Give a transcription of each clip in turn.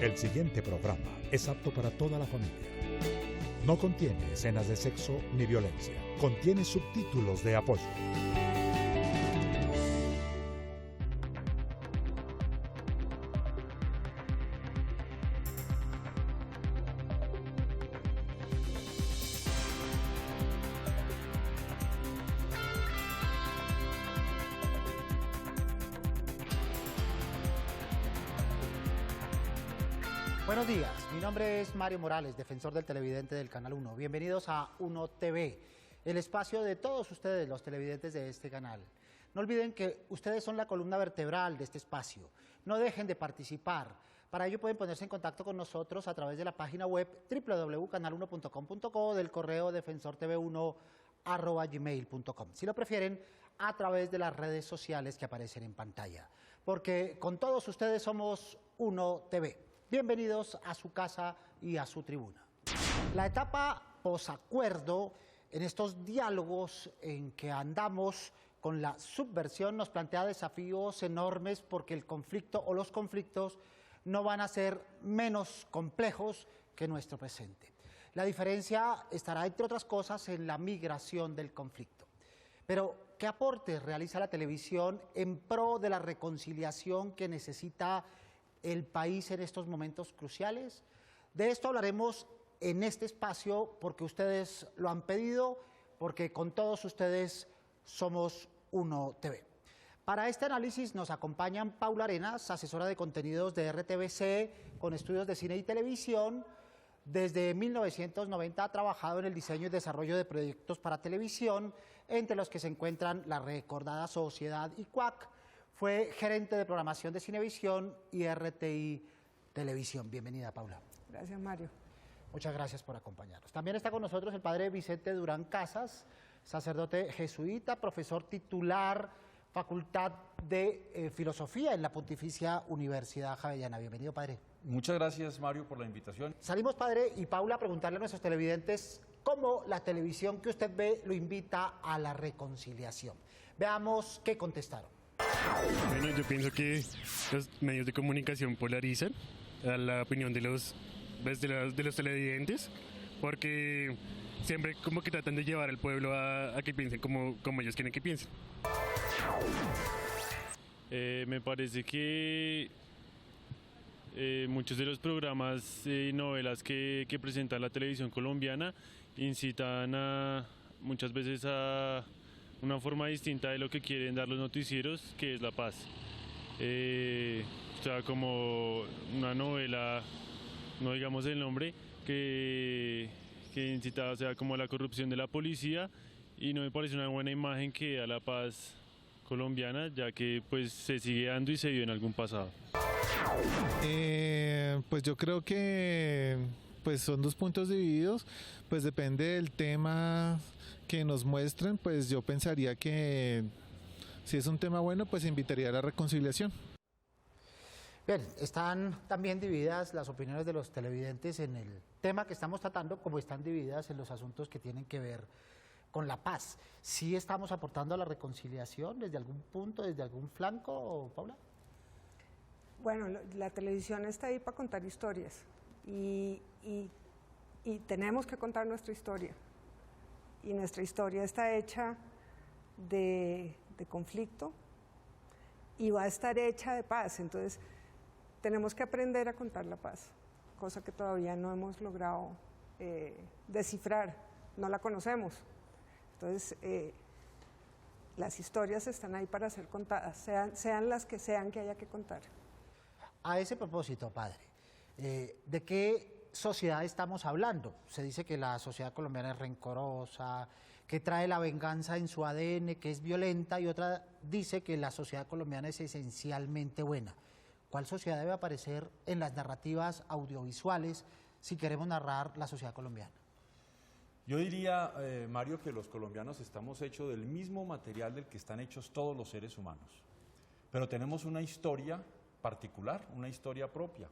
El siguiente programa es apto para toda la familia. No contiene escenas de sexo ni violencia. Contiene subtítulos de apoyo. Buenos días, mi nombre es Mario Morales, defensor del televidente del Canal 1. Bienvenidos a Uno TV, el espacio de todos ustedes, los televidentes de este canal. No olviden que ustedes son la columna vertebral de este espacio. No dejen de participar. Para ello pueden ponerse en contacto con nosotros a través de la página web www.canal1.com.co o del correo defensortv1@gmail.com. Si lo prefieren, a través de las redes sociales que aparecen en pantalla. Porque con todos ustedes somos Uno TV. Bienvenidos a su casa y a su tribuna. La etapa posacuerdo, en estos diálogos en que andamos con la subversión, nos plantea desafíos enormes porque el conflicto o los conflictos no van a ser menos complejos que nuestro presente. La diferencia estará, entre otras cosas, en la migración del conflicto. Pero, ¿qué aportes realiza la televisión en pro de la reconciliación que necesita el país en estos momentos cruciales? De esto hablaremos en este espacio porque ustedes lo han pedido, porque con todos ustedes somos Uno TV. Para este análisis nos acompañan Paula Arenas, asesora de contenidos de RTVC, con estudios de cine y televisión. Desde 1990 ha trabajado en el diseño y desarrollo de proyectos para televisión, entre los que se encuentran la recordada Sociedad y Cuac. Fue gerente de programación de Cinevisión y RTI Televisión. Bienvenida, Paula. Gracias, Mario. Muchas gracias por acompañarnos. También está con nosotros el padre Vicente Durán Casas, sacerdote jesuita, profesor titular, Facultad de Filosofía en la Pontificia Universidad Javeriana. Bienvenido, padre. Muchas gracias, Mario, por la invitación. Salimos, padre y Paula, a preguntarle a nuestros televidentes cómo la televisión que usted ve lo invita a la reconciliación. Veamos qué contestaron. Bueno, yo pienso que los medios de comunicación polarizan a la opinión de los televidentes, porque siempre como que tratan de llevar al pueblo a que piensen como ellos quieren que piensen. Me parece que muchos de los programas y novelas que presenta la televisión colombiana incitan muchas veces a una forma distinta de lo que quieren dar los noticieros, que es la paz. O sea, como una novela, no digamos el nombre, que incita, o sea, como a la corrupción de la policía, y no me parece una buena imagen que da la paz colombiana, ya que pues se sigue dando y se dio en algún pasado. Pues yo creo que pues son dos puntos divididos, pues depende del tema que nos muestren. Pues yo pensaría que si es un tema bueno, pues invitaría a la reconciliación. Bien, están también divididas las opiniones de los televidentes en el tema que estamos tratando, como están divididas en los asuntos que tienen que ver con la paz. ¿Sí estamos aportando a la reconciliación desde algún punto, desde algún flanco, Paula? Bueno, la televisión está ahí para contar historias y tenemos que contar nuestra historia. Y nuestra historia está hecha de conflicto y va a estar hecha de paz. Entonces, tenemos que aprender a contar la paz, cosa que todavía no hemos logrado descifrar, no la conocemos. Entonces, las historias están ahí para ser contadas, sean las que sean que haya que contar. A ese propósito, padre, ¿de qué sociedad estamos hablando? Se dice que la sociedad colombiana es rencorosa, que trae la venganza en su ADN, que es violenta, y otra dice que la sociedad colombiana es esencialmente buena. ¿Cuál sociedad debe aparecer en las narrativas audiovisuales si queremos narrar la sociedad colombiana? Yo diría, Mario, que los colombianos estamos hechos del mismo material del que están hechos todos los seres humanos, pero tenemos una historia particular, una historia propia,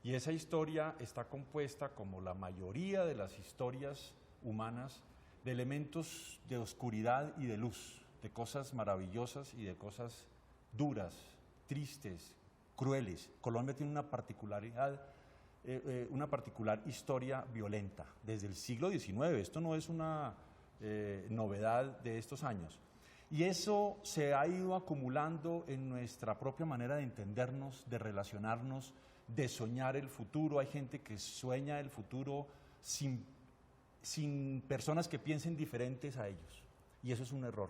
y esa historia está compuesta, como la mayoría de las historias humanas, de elementos de oscuridad y de luz, de cosas maravillosas y de cosas duras, tristes, crueles. Colombia tiene una particularidad una particular historia violenta desde el siglo XIX. Esto no es una novedad de estos años. Y eso se ha ido acumulando en nuestra propia manera de entendernos, de relacionarnos, de soñar el futuro. Hay gente que sueña el futuro sin personas que piensen diferentes a ellos. Y eso es un error.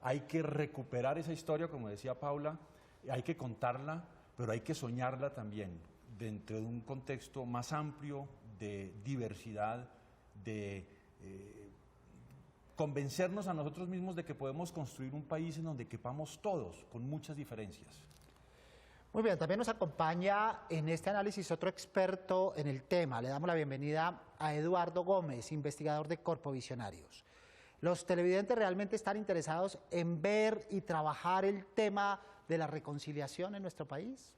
Hay que recuperar esa historia, como decía Paula, hay que contarla, pero hay que soñarla también dentro de un contexto más amplio de diversidad, de convencernos a nosotros mismos de que podemos construir un país en donde quepamos todos, con muchas diferencias. Muy bien, también nos acompaña en este análisis otro experto en el tema. Le damos la bienvenida a Eduardo Gómez, investigador de Corpovisionarios. ¿Los televidentes realmente están interesados en ver y trabajar el tema de la reconciliación en nuestro país?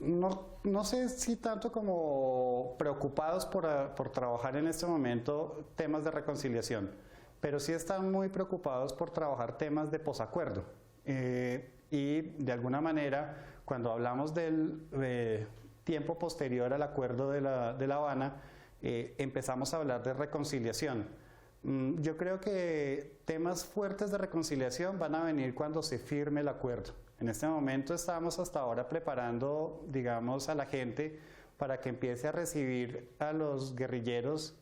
No sé si tanto como preocupados por trabajar en este momento temas de reconciliación, pero sí están muy preocupados por trabajar temas de posacuerdo. Y de alguna manera, cuando hablamos del tiempo posterior al acuerdo de La Habana, empezamos a hablar de reconciliación. Yo creo que temas fuertes de reconciliación van a venir cuando se firme el acuerdo. En este momento estamos hasta ahora preparando, digamos, a la gente para que empiece a recibir a los guerrilleros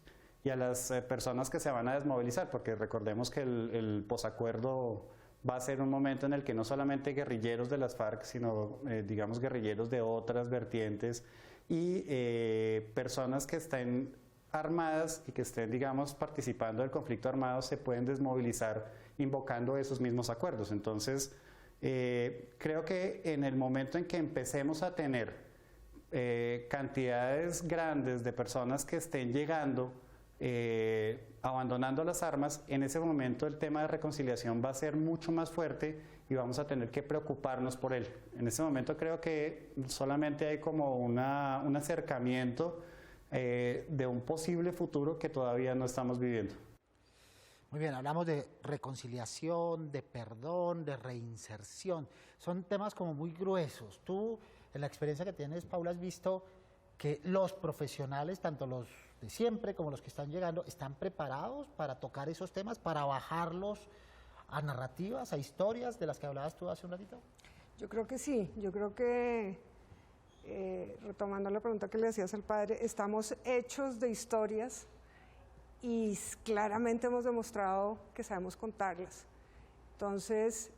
y a las personas que se van a desmovilizar, porque recordemos que el posacuerdo va a ser un momento en el que no solamente guerrilleros de las FARC, sino, digamos, guerrilleros de otras vertientes y personas que estén armadas y que estén, digamos, participando del conflicto armado se pueden desmovilizar invocando esos mismos acuerdos. Entonces, creo que en el momento en que empecemos a tener cantidades grandes de personas que estén llegando, abandonando las armas, en ese momento el tema de reconciliación va a ser mucho más fuerte y vamos a tener que preocuparnos por él. En ese momento creo que solamente hay como un acercamiento de un posible futuro que todavía no estamos viviendo. Muy bien, hablamos de reconciliación, de perdón, de reinserción. Son temas como muy gruesos. Tú, en la experiencia que tienes, Paula, has visto que los profesionales, tanto los de siempre como los que están llegando, ¿están preparados para tocar esos temas, para bajarlos a narrativas, a historias de las que hablabas tú hace un ratito? Yo creo que sí, yo creo que, retomando la pregunta que le hacías al padre, estamos hechos de historias y claramente hemos demostrado que sabemos contarlas. Entonces,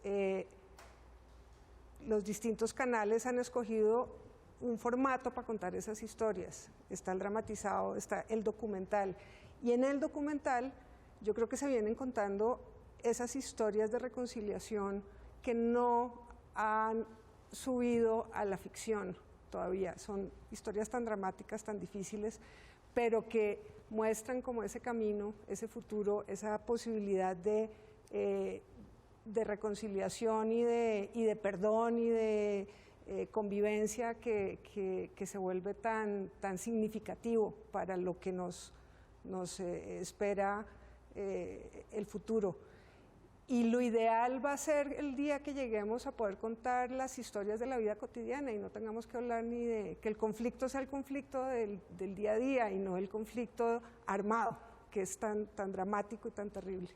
los distintos canales han escogido un formato para contar esas historias. Está el dramatizado, está el documental. Y en el documental yo creo que se vienen contando esas historias de reconciliación que no han subido a la ficción todavía. Son historias tan dramáticas, tan difíciles, pero que muestran como ese camino, ese futuro, esa posibilidad de reconciliación y de perdón y de convivencia que se vuelve tan significativo para lo que nos espera el futuro. Y lo ideal va a ser el día que lleguemos a poder contar las historias de la vida cotidiana y no tengamos que hablar ni de que el conflicto sea el conflicto del día a día y no el conflicto armado, que es tan dramático y tan terrible.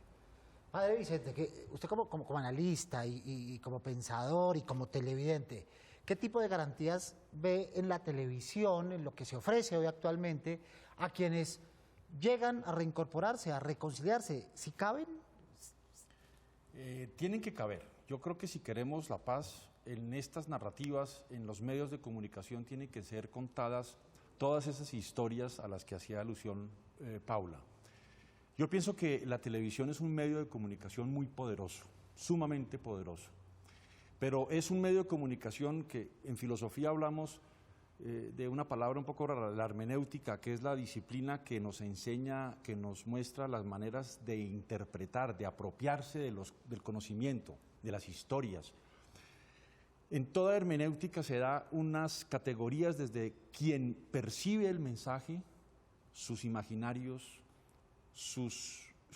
Padre Vicente, que usted como analista y como pensador y como televidente, ¿qué tipo de garantías ve en la televisión, en lo que se ofrece hoy actualmente, a quienes llegan a reincorporarse, a reconciliarse? ¿Si caben? Tienen que caber. Yo creo que si queremos la paz, en estas narrativas, en los medios de comunicación, tienen que ser contadas todas esas historias a las que hacía alusión Paula. Yo pienso que la televisión es un medio de comunicación muy poderoso, sumamente poderoso. Pero es un medio de comunicación que en filosofía hablamos de una palabra un poco rara, la hermenéutica, que es la disciplina que nos enseña, que nos muestra las maneras de interpretar, de apropiarse del conocimiento, de las historias. En toda hermenéutica se da unas categorías desde quien percibe el mensaje, sus imaginarios, su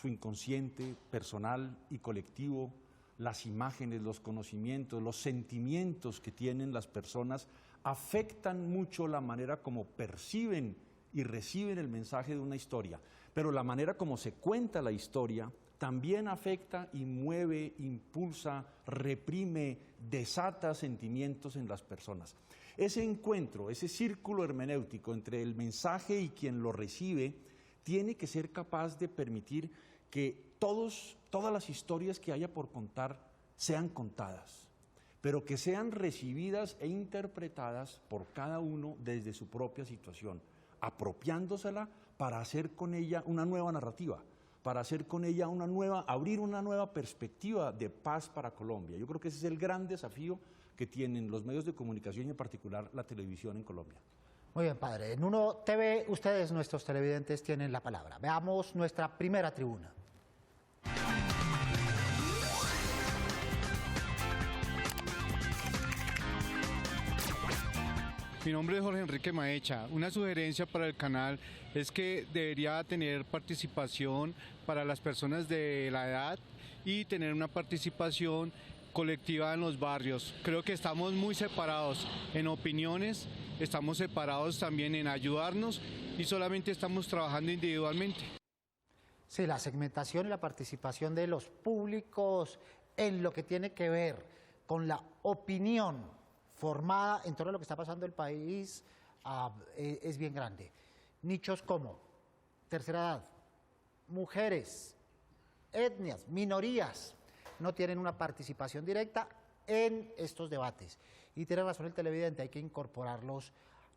inconsciente personal y colectivo, las imágenes, los conocimientos, los sentimientos que tienen las personas afectan mucho la manera como perciben y reciben el mensaje de una historia, pero la manera como se cuenta la historia también afecta y mueve, impulsa, reprime, desata sentimientos en las personas. Ese encuentro, ese círculo hermenéutico entre el mensaje y quien lo recibe, tiene que ser capaz de permitir que todas las historias que haya por contar sean contadas, pero que sean recibidas e interpretadas por cada uno desde su propia situación, apropiándosela para hacer con ella una nueva narrativa, para hacer con ella abrir una nueva perspectiva de paz para Colombia. Yo creo que ese es el gran desafío que tienen los medios de comunicación y en particular la televisión en Colombia. Muy bien, padre. En Uno TV, ustedes, nuestros televidentes, tienen la palabra. Veamos nuestra primera tribuna. Mi nombre es Jorge Enrique Maecha. Una sugerencia para el canal es que debería tener participación para las personas de la edad y tener una participación colectiva en los barrios. Creo que estamos muy separados en opiniones, estamos separados también en ayudarnos y solamente estamos trabajando individualmente. Sí, la segmentación y la participación de los públicos en lo que tiene que ver con la opinión formada en torno a lo que está pasando en el país es bien grande. Nichos como tercera edad, mujeres, etnias, minorías, no tienen una participación directa en estos debates. Y tiene razón el televidente, hay que incorporarlos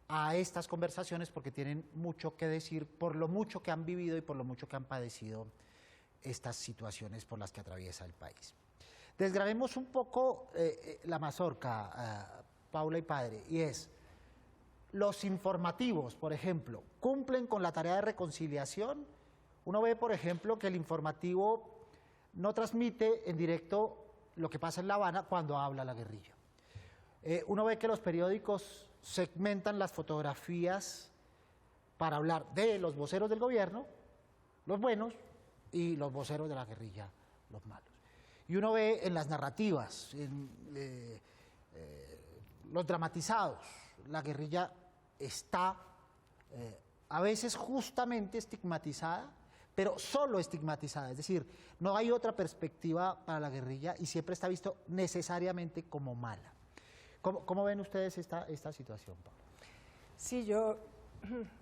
a estas conversaciones porque tienen mucho que decir por lo mucho que han vivido y por lo mucho que han padecido estas situaciones por las que atraviesa el país. Desgranemos un poco la mazorca, Paula y padre, y es, los informativos, por ejemplo, ¿cumplen con la tarea de reconciliación? Uno ve, por ejemplo, que el informativo no transmite en directo lo que pasa en La Habana cuando habla la guerrilla. Uno ve que los periódicos segmentan las fotografías para hablar de los voceros del gobierno, los buenos, y los voceros de la guerrilla, los malos. Y uno ve en las narrativas, los dramatizados, la guerrilla está a veces justamente estigmatizada, pero solo estigmatizada, es decir, no hay otra perspectiva para la guerrilla y siempre está visto necesariamente como mala. ¿Cómo ven ustedes esta situación, Pablo? Sí,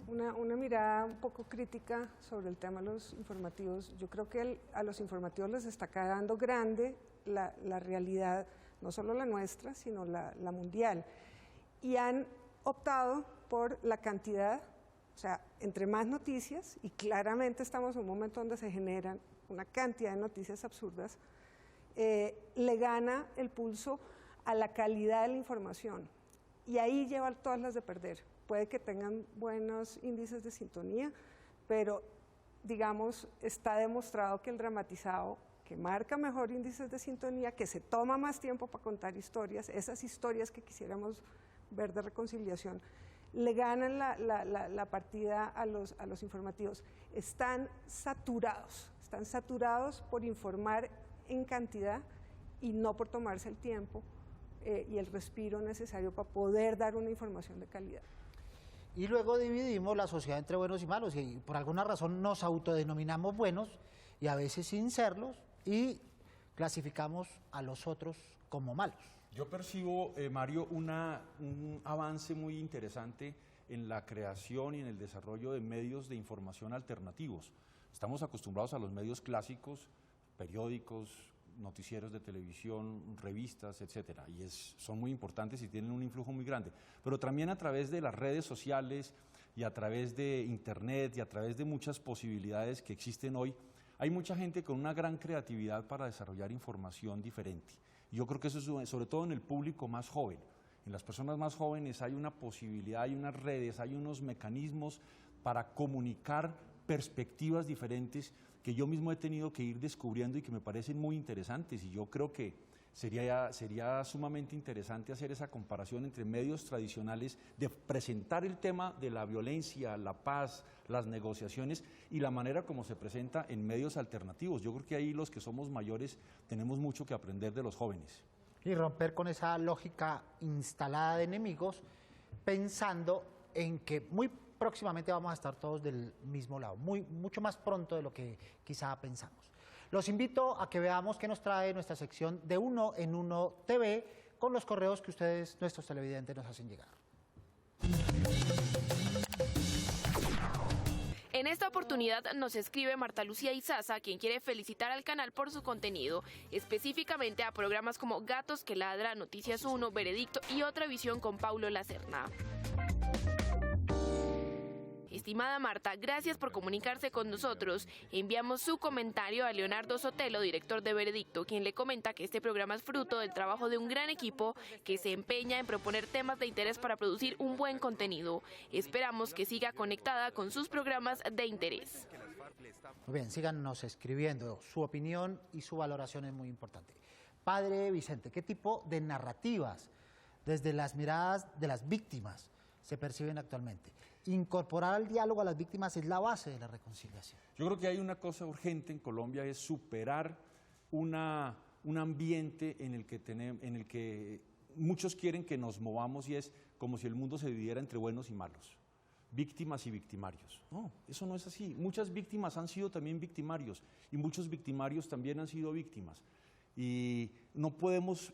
una mirada un poco crítica sobre el tema de los informativos. Yo creo que a los informativos les está quedando grande la realidad, no solo la nuestra, sino la mundial. Y han optado por la cantidad, o sea, entre más noticias, y claramente estamos en un momento donde se generan una cantidad de noticias absurdas, le gana el pulso a la calidad de la información. Y ahí lleva todas las de perder. Puede que tengan buenos índices de sintonía, pero, digamos, está demostrado que el dramatizado, que marca mejor índices de sintonía, que se toma más tiempo para contar historias, esas historias que quisiéramos ver de reconciliación, le ganan la partida a los informativos. Están saturados por informar en cantidad y no por tomarse el tiempo y el respiro necesario para poder dar una información de calidad. Y luego dividimos la sociedad entre buenos y malos, y por alguna razón nos autodenominamos buenos, y a veces sin serlos, y clasificamos a los otros como malos. Yo percibo, Mario, un avance muy interesante en la creación y en el desarrollo de medios de información alternativos. Estamos acostumbrados a los medios clásicos, periódicos, noticieros de televisión, revistas, etcétera, y son muy importantes y tienen un influjo muy grande. Pero también a través de las redes sociales y a través de Internet y a través de muchas posibilidades que existen hoy, hay mucha gente con una gran creatividad para desarrollar información diferente. Y yo creo que eso es sobre todo en el público más joven. En las personas más jóvenes hay una posibilidad, hay unas redes, hay unos mecanismos para comunicar perspectivas diferentes que yo mismo he tenido que ir descubriendo y que me parecen muy interesantes. Y yo creo que Sería sumamente interesante hacer esa comparación entre medios tradicionales de presentar el tema de la violencia, la paz, las negociaciones y la manera como se presenta en medios alternativos. Yo creo que ahí los que somos mayores tenemos mucho que aprender de los jóvenes. Y romper con esa lógica instalada de enemigos, pensando en que muy próximamente vamos a estar todos del mismo lado, mucho más pronto de lo que quizá pensamos. Los invito a que veamos qué nos trae nuestra sección de Uno en Uno TV con los correos que ustedes, nuestros televidentes, nos hacen llegar. En esta oportunidad nos escribe Marta Lucía Izaza, quien quiere felicitar al canal por su contenido, específicamente a programas como Gatos que Ladra, Noticias 1, Veredicto y Otra Visión con Paulo Lacerna. Estimada Marta, gracias por comunicarse con nosotros. Enviamos su comentario a Leonardo Sotelo, director de Veredicto, quien le comenta que este programa es fruto del trabajo de un gran equipo que se empeña en proponer temas de interés para producir un buen contenido. Esperamos que siga conectada con sus programas de interés. Muy bien, síganos escribiendo. Su opinión y su valoración es muy importante. Padre Vicente, ¿qué tipo de narrativas desde las miradas de las víctimas se perciben actualmente? Incorporar al diálogo a las víctimas es la base de la reconciliación. Yo creo que hay una cosa urgente en Colombia, es superar un ambiente en el que muchos quieren que nos movamos y es como si el mundo se dividiera entre buenos y malos, víctimas y victimarios. No, eso no es así. Muchas víctimas han sido también victimarios y muchos victimarios también han sido víctimas. Y no podemos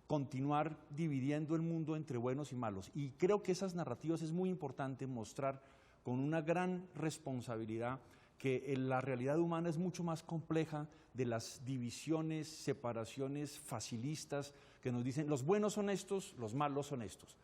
continuar dividiendo el mundo entre buenos y malos. Y creo que esas narrativas es muy importante mostrar con una gran responsabilidad que la realidad humana es mucho más compleja de las divisiones, separaciones facilistas que nos dicen los buenos son estos, los malos son estos.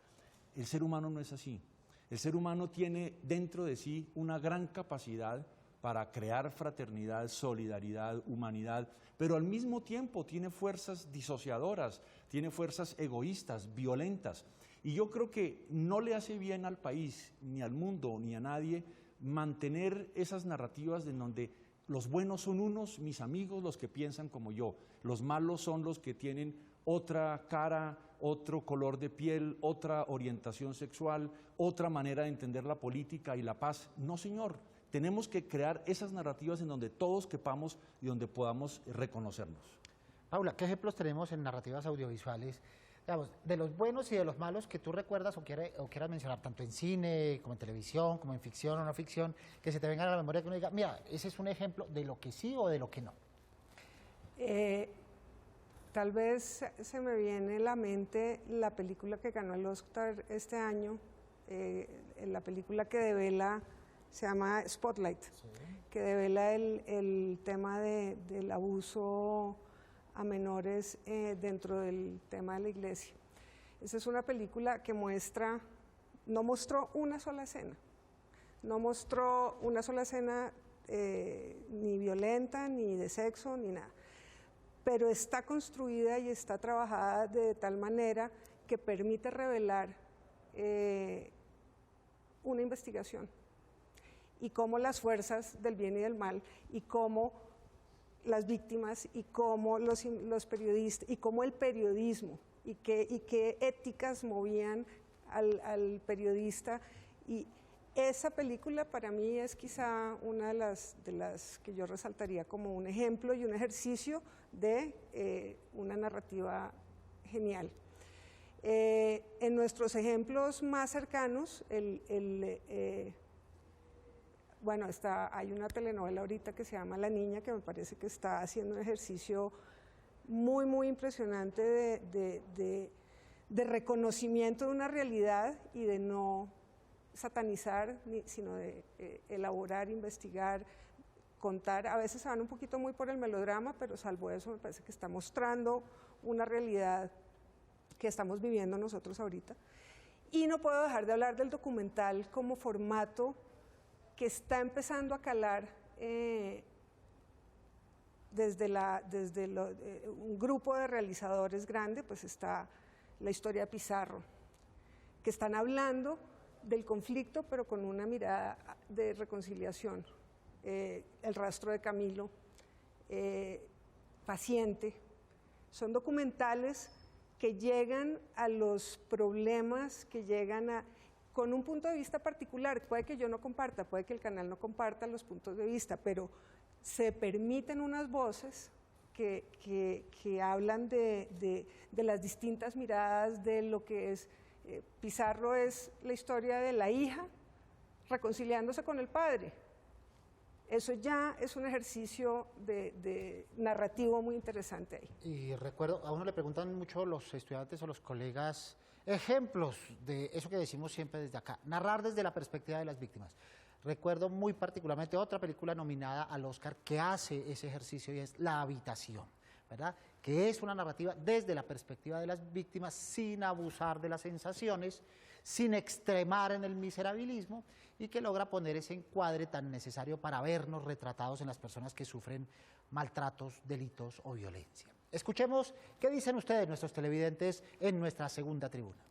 El ser humano no es así. El ser humano tiene dentro de sí una gran capacidad para crear fraternidad, solidaridad, humanidad, pero al mismo tiempo tiene fuerzas disociadoras, tiene fuerzas egoístas, violentas. Y yo creo que no le hace bien al país, ni al mundo, ni a nadie, mantener esas narrativas en donde los buenos son unos, mis amigos, los que piensan como yo, los malos son los que tienen otra cara, otro color de piel, otra orientación sexual, otra manera de entender la política y la paz. No, señor. Tenemos que crear esas narrativas en donde todos quepamos y donde podamos reconocernos. Paula, ¿qué ejemplos tenemos en narrativas audiovisuales, digamos, de los buenos y de los malos que tú recuerdas o quieras mencionar, tanto en cine, como en televisión, como en ficción o no ficción, que se te vengan a la memoria que uno diga, mira, ese es un ejemplo de lo que sí o de lo que no? Tal vez se me viene a la mente la película que ganó el Oscar este año, la película que devela, se llama Spotlight, sí, que devela el tema del abuso a menores dentro del tema de la iglesia. Esa es una película que no mostró una sola escena, ni violenta, ni de sexo, ni nada, pero está construida y está trabajada de tal manera que permite revelar una investigación y cómo las fuerzas del bien y del mal, y cómo las víctimas, y cómo los periodistas, y cómo el periodismo, y qué éticas movían al periodista. Y esa película para mí es quizá una de las que yo resaltaría como un ejemplo y un ejercicio de una narrativa genial. En nuestros ejemplos más cercanos, bueno, hay una telenovela ahorita que se llama La Niña, que me parece que está haciendo un ejercicio muy, muy impresionante de reconocimiento de una realidad y de no satanizar, sino de elaborar, investigar, contar. A veces se van un poquito muy por el melodrama, pero salvo eso me parece que está mostrando una realidad que estamos viviendo nosotros ahorita. Y no puedo dejar de hablar del documental como formato que está empezando a calar desde un grupo de realizadores grande, pues está La Historia de Pizarro, que están hablando del conflicto, pero con una mirada de reconciliación. El rastro de Camilo, Paciente, Son documentales que llegan a los problemas, que llegan con un punto de vista particular. Puede que yo no comparta, puede que el canal no comparta los puntos de vista, pero se permiten unas voces que hablan de las distintas miradas de lo que es. Pizarro es la historia de la hija reconciliándose con el padre. Eso ya es un ejercicio de narrativo muy interesante ahí. Y recuerdo, a uno le preguntan mucho los estudiantes o los colegas ejemplos de eso que decimos siempre desde acá, narrar desde la perspectiva de las víctimas. Recuerdo muy particularmente otra película nominada al Oscar que hace ese ejercicio y es La Habitación, ¿verdad? Que es una narrativa desde la perspectiva de las víctimas sin abusar de las sensaciones, sin extremar en el miserabilismo y que logra poner ese encuadre tan necesario para vernos retratados en las personas que sufren maltratos, delitos o violencia. Escuchemos qué dicen ustedes, nuestros televidentes, en nuestra segunda tribuna.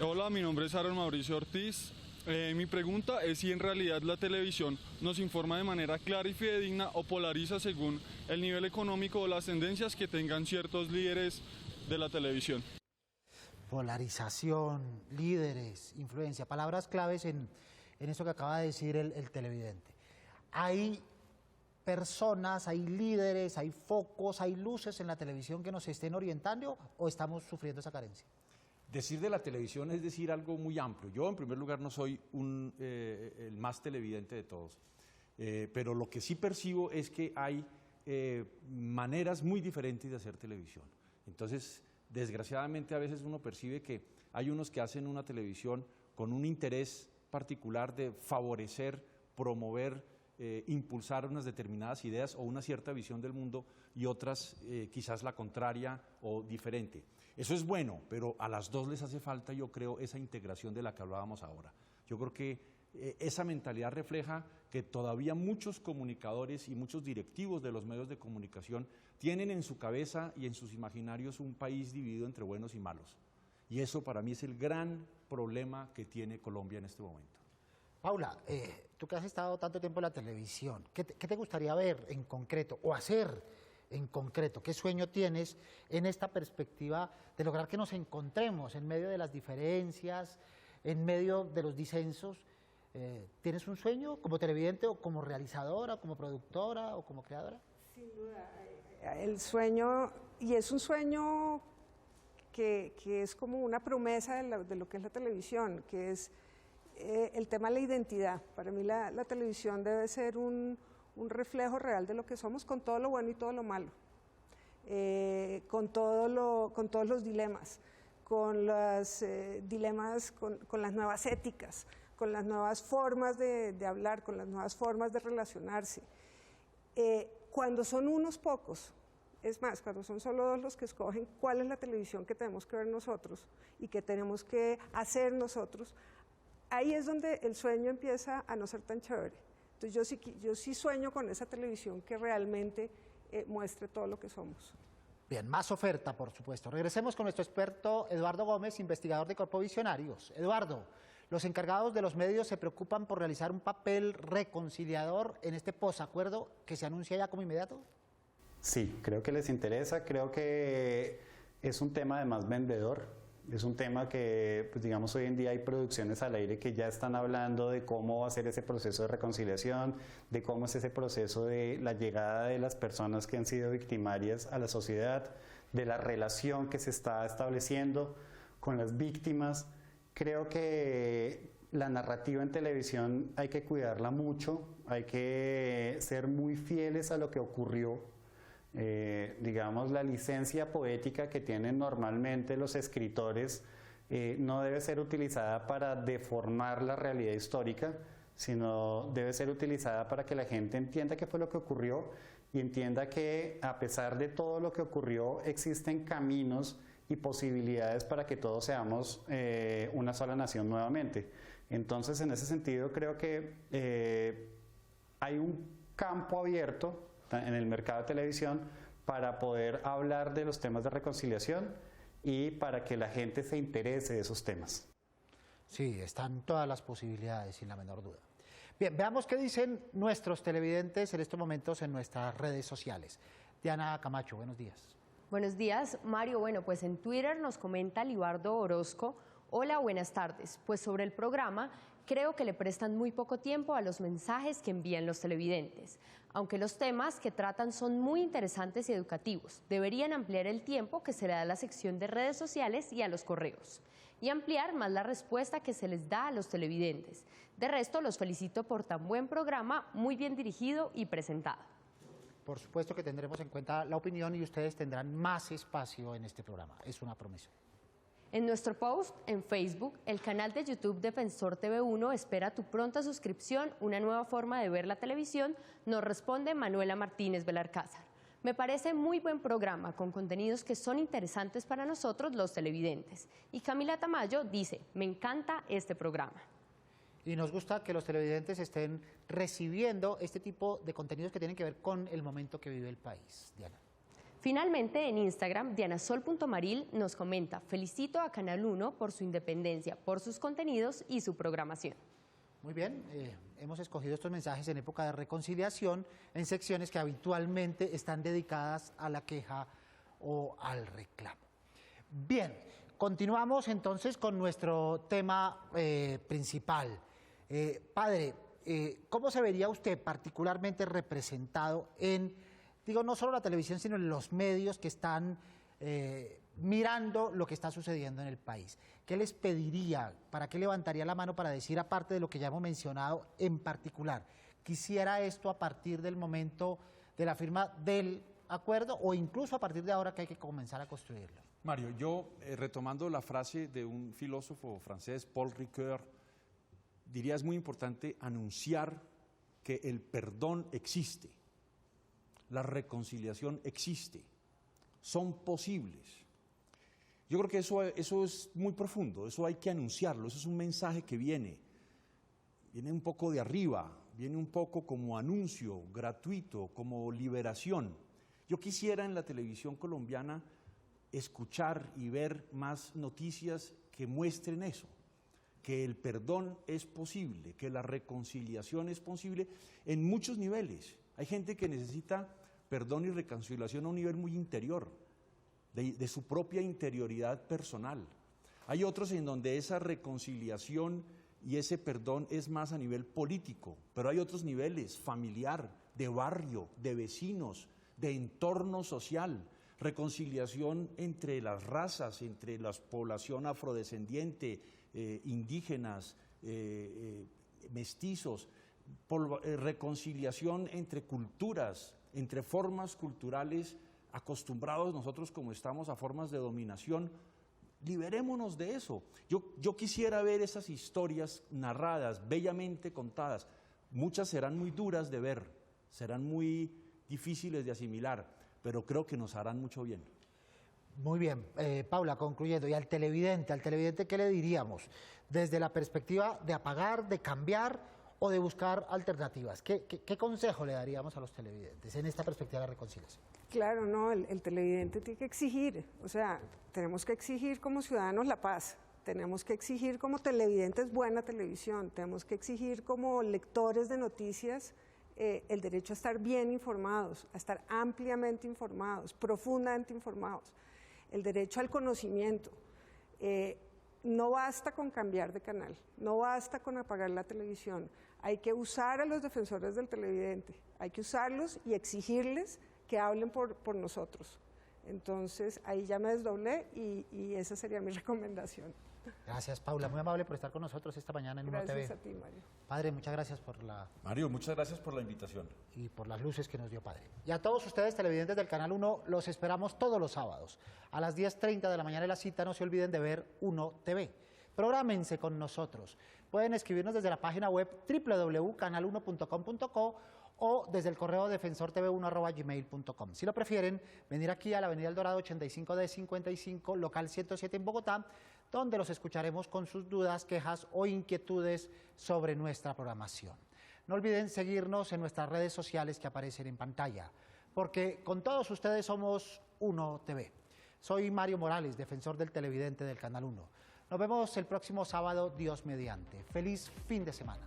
Hola, mi nombre es Aaron Mauricio Ortiz. Mi pregunta es si en realidad la televisión nos informa de manera clara y fidedigna o polariza según el nivel económico o las tendencias que tengan ciertos líderes de la televisión. Polarización, líderes, influencia, palabras claves en eso que acaba de decir el televidente. Hay personas, hay líderes, hay focos, hay luces en la televisión que nos estén orientando o estamos sufriendo esa carencia. Decir de la televisión es decir algo muy amplio. Yo, en primer lugar, no soy el más televidente de todos, pero lo que sí percibo es que hay maneras muy diferentes de hacer televisión. Entonces, desgraciadamente, a veces uno percibe que hay unos que hacen una televisión con un interés particular de favorecer, promover, impulsar unas determinadas ideas o una cierta visión del mundo y otras quizás la contraria o diferente. Eso es bueno, pero a las dos les hace falta, yo creo, esa integración de la que hablábamos ahora. Yo creo que esa mentalidad refleja que todavía muchos comunicadores y muchos directivos de los medios de comunicación tienen en su cabeza y en sus imaginarios un país dividido entre buenos y malos. Y eso para mí es el gran problema que tiene Colombia en este momento. Paula, tú que has estado tanto tiempo en la televisión, ¿qué te gustaría ver en concreto o hacer en concreto? ¿Qué sueño tienes en esta perspectiva de lograr que nos encontremos en medio de las diferencias, en medio de los disensos? ¿Tienes un sueño como televidente o como realizadora, como productora o como creadora? Sin duda, el sueño, y es un sueño que es como una promesa de lo que es la televisión, que es el tema de la identidad. Para mí la televisión debe ser un reflejo real de lo que somos, con todo lo bueno y todo lo malo, con todos los dilemas, con los dilemas, con las nuevas éticas, con las nuevas formas de hablar, con las nuevas formas de relacionarse. Cuando son unos pocos, es más, cuando son solo dos los que escogen cuál es la televisión que tenemos que ver nosotros y que tenemos que hacer nosotros, ahí es donde el sueño empieza a no ser tan chévere. Entonces yo sí sueño con esa televisión que realmente muestre todo lo que somos. Bien, más oferta, por supuesto. Regresemos con nuestro experto Eduardo Gómez, investigador de Corpovisionarios. Eduardo, los encargados de los medios se preocupan por realizar un papel reconciliador en este posacuerdo que se anuncia ya como inmediato. Sí, creo que les interesa, creo que es un tema además vendedor, es un tema que, pues digamos, hoy en día hay producciones al aire que ya están hablando de cómo va a ser ese proceso de reconciliación, de cómo es ese proceso de la llegada de las personas que han sido victimarias a la sociedad, de la relación que se está estableciendo con las víctimas. Creo que la narrativa en televisión hay que cuidarla mucho, hay que ser muy fieles a lo que ocurrió. Digamos, la licencia poética que tienen normalmente los escritores no debe ser utilizada para deformar la realidad histórica, sino debe ser utilizada para que la gente entienda qué fue lo que ocurrió y entienda que a pesar de todo lo que ocurrió existen caminos y posibilidades para que todos seamos una sola nación nuevamente. Entonces, en ese sentido, creo que hay un campo abierto en el mercado de televisión para poder hablar de los temas de reconciliación y para que la gente se interese de esos temas. Sí, están todas las posibilidades, sin la menor duda. Bien, veamos qué dicen nuestros televidentes en estos momentos en nuestras redes sociales. Diana Camacho, buenos días. Buenos días, Mario. Bueno, pues en Twitter nos comenta Libardo Orozco. Hola, buenas tardes. Pues sobre el programa, creo que le prestan muy poco tiempo a los mensajes que envían los televidentes. Aunque los temas que tratan son muy interesantes y educativos, deberían ampliar el tiempo que se le da a la sección de redes sociales y a los correos, y ampliar más la respuesta que se les da a los televidentes. De resto, los felicito por tan buen programa, muy bien dirigido y presentado. Por supuesto que tendremos en cuenta la opinión y ustedes tendrán más espacio en este programa. Es una promesa. En nuestro post en Facebook, el canal de YouTube Defensor TV1 espera tu pronta suscripción, una nueva forma de ver la televisión, nos responde Manuela Martínez Belarcázar. Me parece muy buen programa, con contenidos que son interesantes para nosotros los televidentes. Y Camila Tamayo dice, me encanta este programa. Y nos gusta que los televidentes estén recibiendo este tipo de contenidos que tienen que ver con el momento que vive el país. Diana. Finalmente, en Instagram, dianasol.maril nos comenta, felicito a Canal 1 por su independencia, por sus contenidos y su programación. Muy bien, hemos escogido estos mensajes en época de reconciliación en secciones que habitualmente están dedicadas a la queja o al reclamo. Bien, continuamos entonces con nuestro tema principal. Padre, ¿cómo se vería usted particularmente representado en, digo, no solo la televisión, sino en los medios que están mirando lo que está sucediendo en el país? ¿Qué les pediría? ¿Para qué levantaría la mano para decir, aparte de lo que ya hemos mencionado en particular, quisiera esto a partir del momento de la firma del acuerdo o incluso a partir de ahora que hay que comenzar a construirlo? Mario, yo retomando la frase de un filósofo francés, Paul Ricoeur, diría es muy importante anunciar que el perdón existe, la reconciliación existe, son posibles. Yo creo que eso es muy profundo, eso hay que anunciarlo, eso es un mensaje que viene un poco de arriba, viene un poco como anuncio gratuito, como liberación. Yo quisiera en la televisión colombiana escuchar y ver más noticias que muestren eso, que el perdón es posible, que la reconciliación es posible en muchos niveles. Hay gente que necesita perdón y reconciliación a un nivel muy interior, de su propia interioridad personal. Hay otros en donde esa reconciliación y ese perdón es más a nivel político, pero hay otros niveles, familiar, de barrio, de vecinos, de entorno social, reconciliación entre las razas, entre la población afrodescendiente, indígenas, mestizos, reconciliación entre culturas, entre formas culturales, acostumbrados nosotros como estamos a formas de dominación. Liberémonos de eso. Yo quisiera ver esas historias narradas, bellamente contadas. Muchas serán muy duras de ver, serán muy difíciles de asimilar, pero creo que nos harán mucho bien. Muy bien, Paula, concluyendo, y al televidente, ¿qué le diríamos? Desde la perspectiva de apagar, de cambiar o de buscar alternativas. ¿Qué consejo le daríamos a los televidentes en esta perspectiva de la reconciliación? Claro, no, el televidente tiene que exigir, o sea, tenemos que exigir como ciudadanos la paz, tenemos que exigir como televidentes buena televisión, tenemos que exigir como lectores de noticias el derecho a estar bien informados, a estar ampliamente informados, profundamente informados, el derecho al conocimiento. No basta con cambiar de canal, no basta con apagar la televisión, hay que usar a los defensores del televidente, hay que usarlos y exigirles que hablen por nosotros. Entonces, ahí ya me desdoblé y esa sería mi recomendación. Gracias, Paula, muy amable por estar con nosotros esta mañana en UNO TV. Gracias a ti, Mario. Padre, muchas gracias por la... Mario, muchas gracias por la invitación. Y por las luces que nos dio, Padre. Y a todos ustedes, televidentes del Canal 1, los esperamos todos los sábados. A las 10:30 de la mañana de la cita, no se olviden de ver UNO TV. Prográmense con nosotros. Pueden escribirnos desde la página web www.canal1.com.co o desde el correo defensortv1@gmail.com. Si lo prefieren, venir aquí a la Avenida El Dorado 85D55, local 107 en Bogotá, donde los escucharemos con sus dudas, quejas o inquietudes sobre nuestra programación. No olviden seguirnos en nuestras redes sociales que aparecen en pantalla, porque con todos ustedes somos UNO TV. Soy Mario Morales, defensor del televidente del Canal 1. Nos vemos el próximo sábado, Dios mediante. Feliz fin de semana.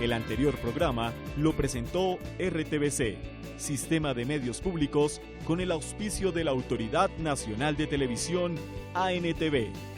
El anterior programa lo presentó RTVC, Sistema de Medios Públicos, con el auspicio de la Autoridad Nacional de Televisión, ANTV.